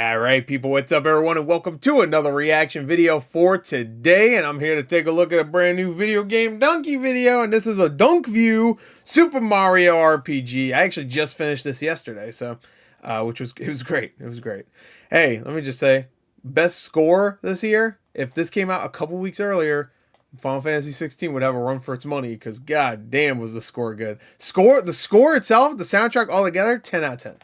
Alright people, what's up everyone, and welcome to another reaction video for today. And I'm here to take a look at a brand new video game donkey video, and this is a dunkview Super Mario RPG. I actually just finished this yesterday, so it was great. It was great. Hey, let me just say, best score this year. If this came out a couple weeks earlier, Final Fantasy 16 would have a run for its money, because god damn was the score good. The score itself, the soundtrack all together, 10 out of 10.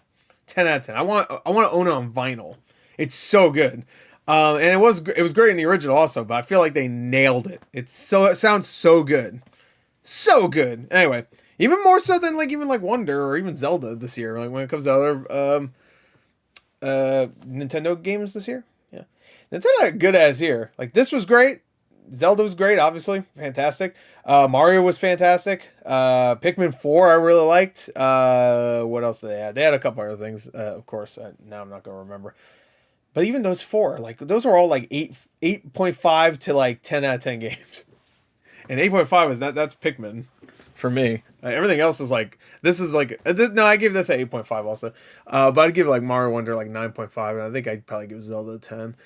10 out of 10. I want to own it on vinyl. It's so good. And it was great in the original also, but I feel like they nailed it. It sounds so good. So good. Anyway, even more so than even Wonder or even Zelda this year, like when it comes to other Nintendo games this year. Yeah. Nintendo had good as here. Like this was great. Zelda was great, obviously. Fantastic. Mario was fantastic. Pikmin 4 I really liked. What else did they have? They had a couple other things, of course. Now I'm not going to remember. But even those four, those are all 8.5 to 10 out of 10 games. And 8.5 is that's Pikmin for me. Everything else is no, I give this an 8.5 also. But I'd give Mario Wonder 9.5, and I think I'd probably give Zelda a 10.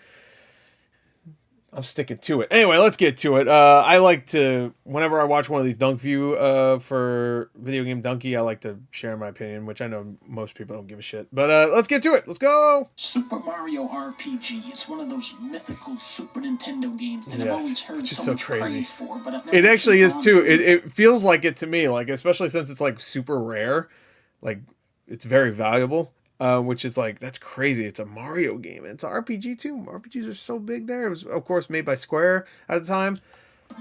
I'm sticking to it. Anyway, let's get to it. I like to, whenever I watch one of these dunkview for Video Game Dunkey, I like to share my opinion, which I know most people don't give a shit. But let's get to it. Let's go! Super Mario RPG is one of those mythical Super Nintendo games that I've always heard so much praise for, but I've never It actually is too. It feels like it to me, especially since it's super rare. It's very valuable. Which is that's crazy. It's a Mario game, and it's an RPG too. RPGs are so big there. It was, of course, made by Square at the time.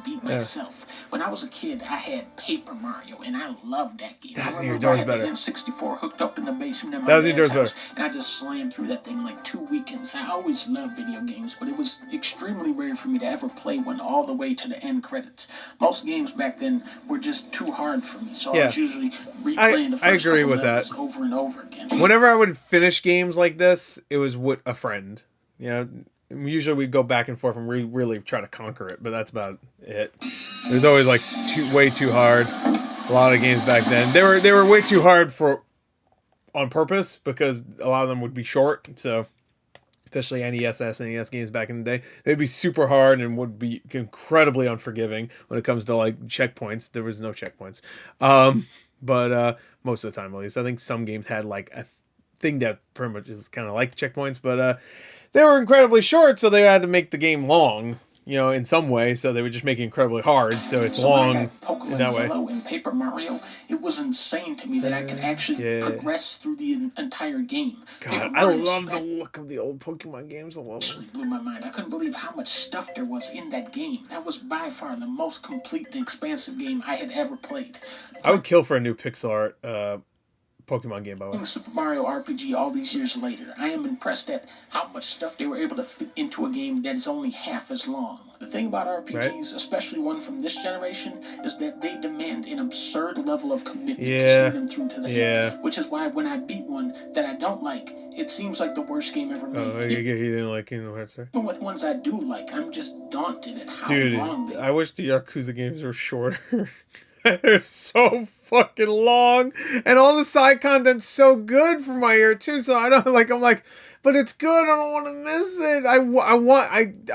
Beat myself. When I was a kid, I had Paper Mario, and I loved that game. Thousand Year Door's better. N64 hooked up in the basement of my dad's house, and I just slammed through that thing 2 weekends. I always loved video games, but it was extremely rare for me to ever play one all the way to the end credits. Most games back then were just too hard for me, so I was usually replaying the first couple levels over and over again. Whenever I would finish games like this, it was with a friend. You know, usually we'd go back and forth and really try to conquer it, but that's about it. It was always way too hard. A lot of games back then, they were way too hard on purpose, because a lot of them would be short. So especially NES, SNES games back in the day, they'd be super hard and would be incredibly unforgiving when it comes to checkpoints. There was no checkpoints, but most of the time, at least, I think some games had a thing that pretty much is kind of like checkpoints, but they were incredibly short, so they had to make the game long, in some way. So they would just make it incredibly hard, so it's long in that way. In Paper Mario, it was insane to me that I could actually progress through the entire game. God, I love the look of the old Pokemon games. I love them. It blew my mind. I couldn't believe how much stuff there was in that game. That was by far the most complete and expansive game I had ever played. I would kill for a new pixel art Pokemon game, by the way. Super Mario RPG all these years later, I am impressed at how much stuff they were able to fit into a game that is only half as long. The thing about RPGs, especially one from this generation, is that they demand an absurd level of commitment to see them through to the end. Which is why when I beat one that I don't like, it seems like the worst game ever made. Oh, you didn't like Kingdom Hearts, sir? Even with ones I do like, I'm just daunted at how long they are. I wish the Yakuza games were shorter. They're so fucking long, and all the side content's so good for my ear too. So I don't I'm like, but it's good. I don't want to miss it.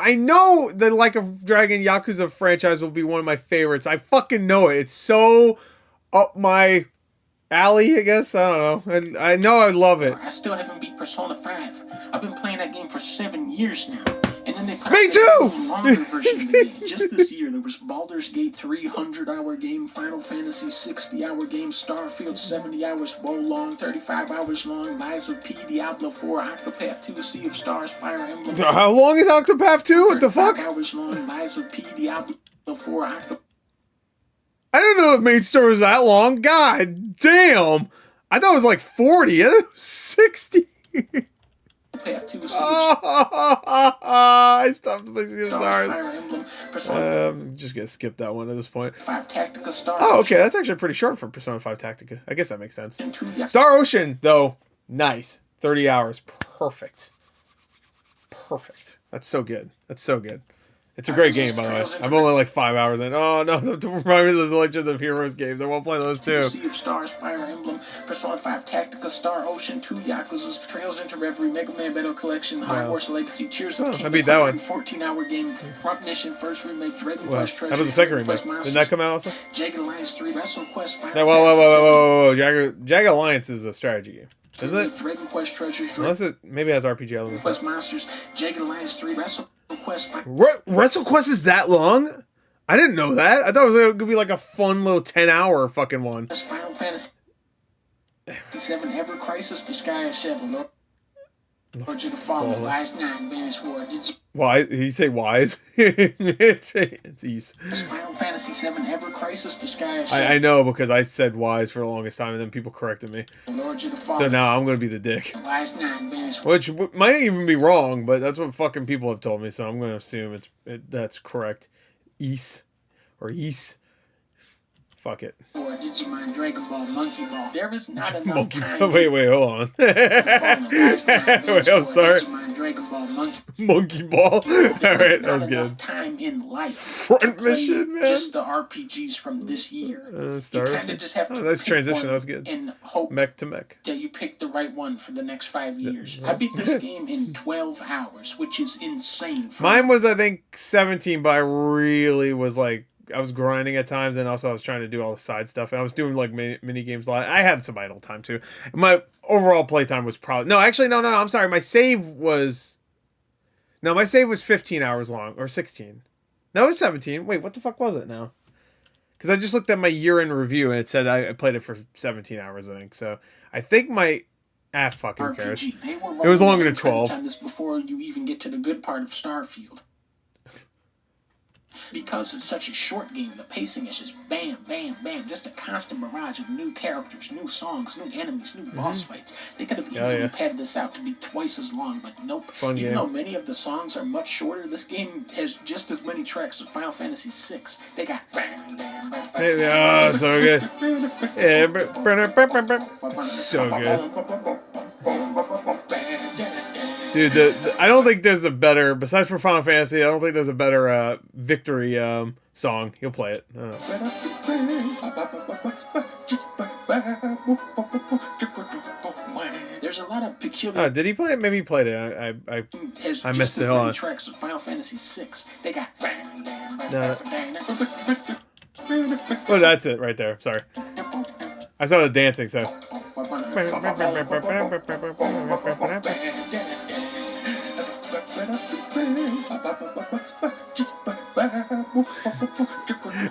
I know the Like a Dragon Yakuza franchise will be one of my favorites. I fucking know it. It's so up my alley, I guess. I don't know. I know I love it. I still haven't beat Persona 5. I've been playing that game for 7 years now. And then they put Me too! A longer version of the game. Just this year, there was Baldur's Gate 3, 100-hour game, Final Fantasy 60-hour game, Starfield 70 hours, Wo Long 35 hours long, Lies of P, Diablo 4, Octopath 2, Sea of Stars, Fire Emblem. How long is Octopath 2? What the fuck? 35 hours long, Lies of P, Diablo 4, Octopath. I didn't know the main story was that long. God damn! I thought it was 40. It was 60. I stopped to play Sea of Stars. I'm just gonna skip that one at this point. 5 Tactica Star. Oh, okay, that's actually pretty short for Persona 5 Tactica. I guess that makes sense. Star Ocean, though, nice. 30 hours, perfect. Perfect. That's so good. That's so good. It's a great game, by the way. I'm only like 5 hours in. Oh no, don't remind me of the Legend of Heroes games. I won't play those too. Sea of Stars, Fire Emblem, Persona 5 Tactica, Star Ocean, 2 Yakuza's, Trails into Reverie, Mega Man Battle Collection, Hogwarts Legacy, Tears of the Kingdom, I beat that one. 14-hour game, Front Mission, First Remake, Dragon Quest Treasure. How about the second remake? Didn't that come out also? Jagged Alliance 3, Wrestle Quest, Whoa. Jagged Alliance is a strategy game. Is it? Dragon Quest Treasures. Unless it maybe has RPG elements. Quest Monsters, Jagged Alliance 3, Wrestle Quest. Wrestle Quest is that long? I didn't know that. I thought it was going to be like a fun little 10-hour fucking one. Final Fantasy 7 Ever Crisis, Disgaea 7. Lords of the Fallen, Wise 9, Advanced War. Why? Did you say wise? it's ease. Final Fantasy 7 Ever Crisis, Disgaea 7. I know because I said wise for the longest time and then people corrected me. Lords of the Fallen. So now I'm going to be the dick. Wise 9, Advanced War. Which might even be wrong, but that's what fucking people have told me, so I'm going to assume that's correct. Ease. Or Ease. Fuck it. Or Digimon, Dragon Ball, Monkey Ball. There is not enough time. Wait, hold on. Wait, I'm sorry. Digimon, Dragon Ball, Monkey Ball. Alright, that was good. Time in life. Front Mission, man. Just the RPGs from this year. You kind of just have to. Nice transition. That was good. And hope mech to mech. That you pick the right one for the next 5 years. I beat this game in 12 hours, which is insane. Mine was, I think, 17, but I really was like. I was grinding at times, and also I was trying to do all the side stuff. And I was doing like mini games a lot. I had some idle time too. My overall playtime was probably no. I'm sorry. My save was 15 hours long or 16. No, it was 17. Wait, what the fuck was it now? Because I just looked at my year-end review and it said I played it for 17 hours. I think so. I think my fucking RPG, cares. It was longer than 12. On this before you even get to the good part of Starfield. Because it's such a short game, the pacing is just bam, bam, bam. Just a constant barrage of new characters, new songs, new enemies, new boss fights. They could have easily padded this out to be twice as long, but nope. Even though many of the songs are much shorter, this game has just as many tracks as Final Fantasy VI. They got oh, so good. So good. Dude, I don't think there's a better, besides for Final Fantasy, I don't think there's a better victory song. You'll play it. There's a lot of peculiar. Did he play it? Maybe he played it. I missed it. Hold on. Tracks of Final Fantasy VI. They got. Oh, that's it right there. Sorry. I saw the dancing, so.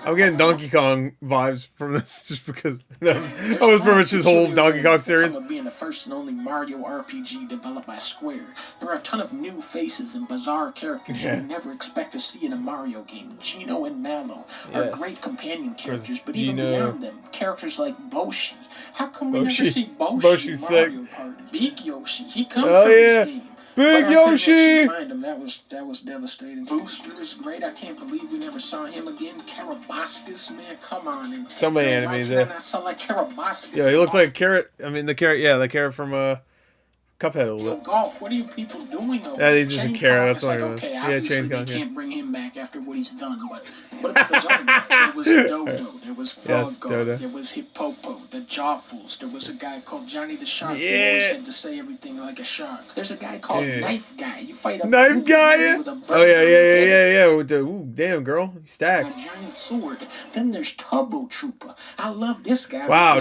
I'm getting Donkey Kong vibes from this just because that was pretty much his whole Donkey Kong series. Being the first and only Mario RPG developed by Square, there are a ton of new faces and bizarre characters you never expect to see in a Mario game. Gino and Mallow are great companion characters, but even beyond them, characters like Boshi. How come we never see Boshi in Mario Party? Big Yoshi, he comes from this game. Big Yoshi! Find him. That was devastating. Booster is great. I can't believe we never saw him again. Karabaskus, man, come on. And so many enemies there. Not sound like Karabaskus. Yeah, he looks like a carrot. I mean, the carrot. Yeah, the carrot from Cuphead a little bit. Golf. What are you people doing over there? Yeah, he's just a carrot. That's like, okay, obviously they can't bring him back after what he's done, but what about those other guys? There was Dodo, there was Frog God, there was Hippopo, the Jawfuls, there was a guy called Johnny the Shark who always had to say everything like a shark. There's a guy called Knife Guy. You fight a Knife Guy? With a oh, yeah. With the, ooh, damn, girl. You stacked. A giant sword. Then there's Turbo Trooper. I love this guy. Wow,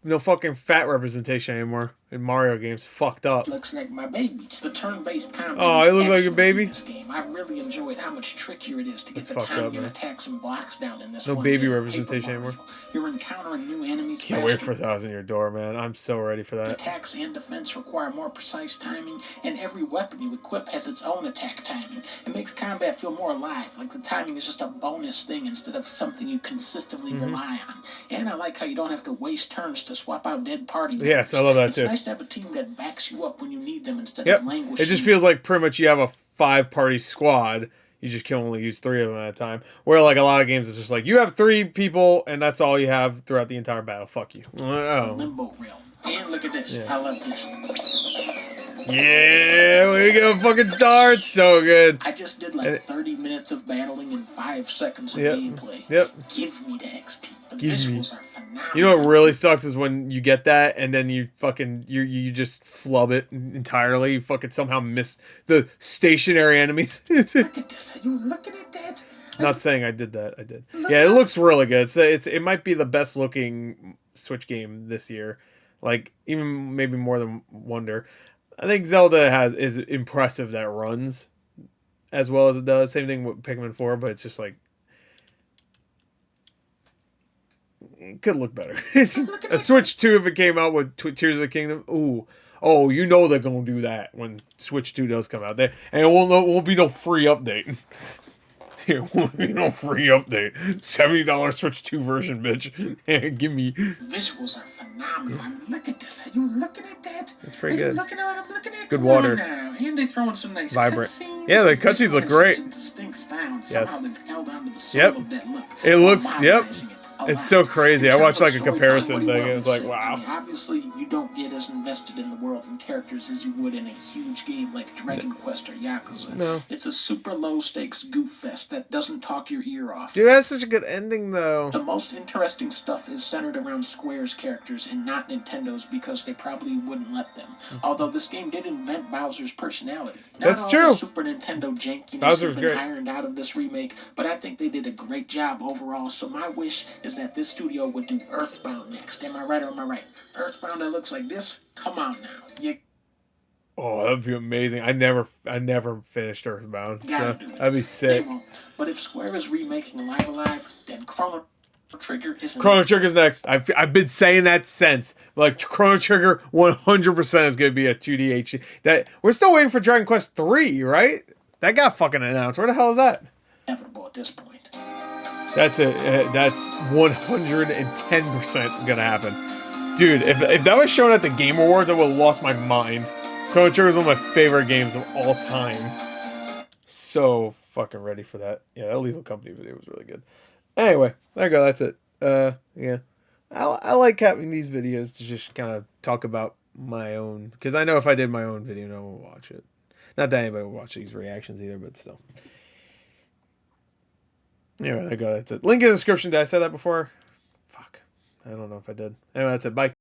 no fucking fat representation anymore in Mario games. Fucked up. Looks like my baby. The turn-based combat. Oh, I look like a baby. This game. I really enjoyed how much trickier it is to get the timing and attacks and blocks down in this. No baby representation anymore. You're encountering new enemies. Can't wait for Thousand Year Door, man. I'm so ready for that. Attacks and defense require more precise timing, and every weapon you equip has its own attack timing. It makes combat feel more alive, like the timing is just a bonus thing instead of something you consistently rely on. And I like how you don't have to waste turns to swap out dead party members. Yes, I love that too. It's nice to have a team that backs you up when you need them instead of languishing. It just feels like pretty much you have a 5-party squad. You just can only use 3 of them at a time. Where like a lot of games, it's just like you have 3 people and that's all you have throughout the entire battle. Fuck you. Limbo realm. And look at this. I love this. Yeah, we get a fucking star. It's so good. I just did like 30 minutes of battling and 5 seconds of gameplay. Yep. Give me the XP. The visuals are phenomenal. You know what really sucks is when you get that and then you fucking you just flub it entirely. You fucking somehow miss the stationary enemies. Look at this. Are you looking at that? Not saying I did that. I did. Yeah, it looks really good. It might be the best looking Switch game this year. Like even maybe more than Wonder. I think Zelda is impressive that it runs as well as it does. Same thing with Pikmin 4, but it's just like it could look better. A Switch 2 if it came out with Tears of the Kingdom. Ooh. Oh, you know they're gonna do that when Switch 2 does come out. And it won't be no free update. It won't be no free update. $70 Switch 2 version, bitch. Give me. Visuals are phenomenal. Look at this. Are you looking at that? It's pretty good. Looking at what I'm looking at? Good water. And they throwing some nice vibrant. cutscenes. Yeah, the cutscenes look great. Such a distinct style. Yes. Somehow they've held on to the soul of that look. It looks. Yep. It It's so crazy. I watched like a comparison thing. It was like, wow. I mean, obviously, you don't get as invested in the world and characters as you would in a huge game like Dragon Quest or Yakuza. No. It's a super low stakes goof fest that doesn't talk your ear off. Dude, that's such a good ending, though. The most interesting stuff is centered around Square's characters and not Nintendo's because they probably wouldn't let them. Although this game did invent Bowser's personality. That's all true. The Super Nintendo jankiness has been ironed out of this remake, but I think they did a great job overall. So my wish is that this studio would do Earthbound next. Am I right or am I right? Earthbound that looks like this? Come on now. Oh, that'd be amazing. I never finished Earthbound. So that'd be sick. But if Square is remaking Live Alive, then Chrono Trigger isn't. Chrono Trigger's next. I've been saying that since. Like Chrono Trigger 100% is gonna be a 2D HD. That we're still waiting for Dragon Quest 3, right? That got fucking announced. Where the hell is that? Inevitable at this point. That's 110% gonna happen. Dude, if that was shown at the Game Awards, I would have lost my mind. Chrono Trigger is one of my favorite games of all time. So fucking ready for that. Yeah, that Lethal Company video was really good. Anyway, there you go. That's it. Yeah. I like having these videos to just kind of talk about my own. Because I know if I did my own video, no one would watch it. Not that anybody would watch these reactions either, but still. Anyway, there you go. That's it. Link in the description. Did I say that before? Fuck. I don't know if I did. Anyway, that's it. Bye.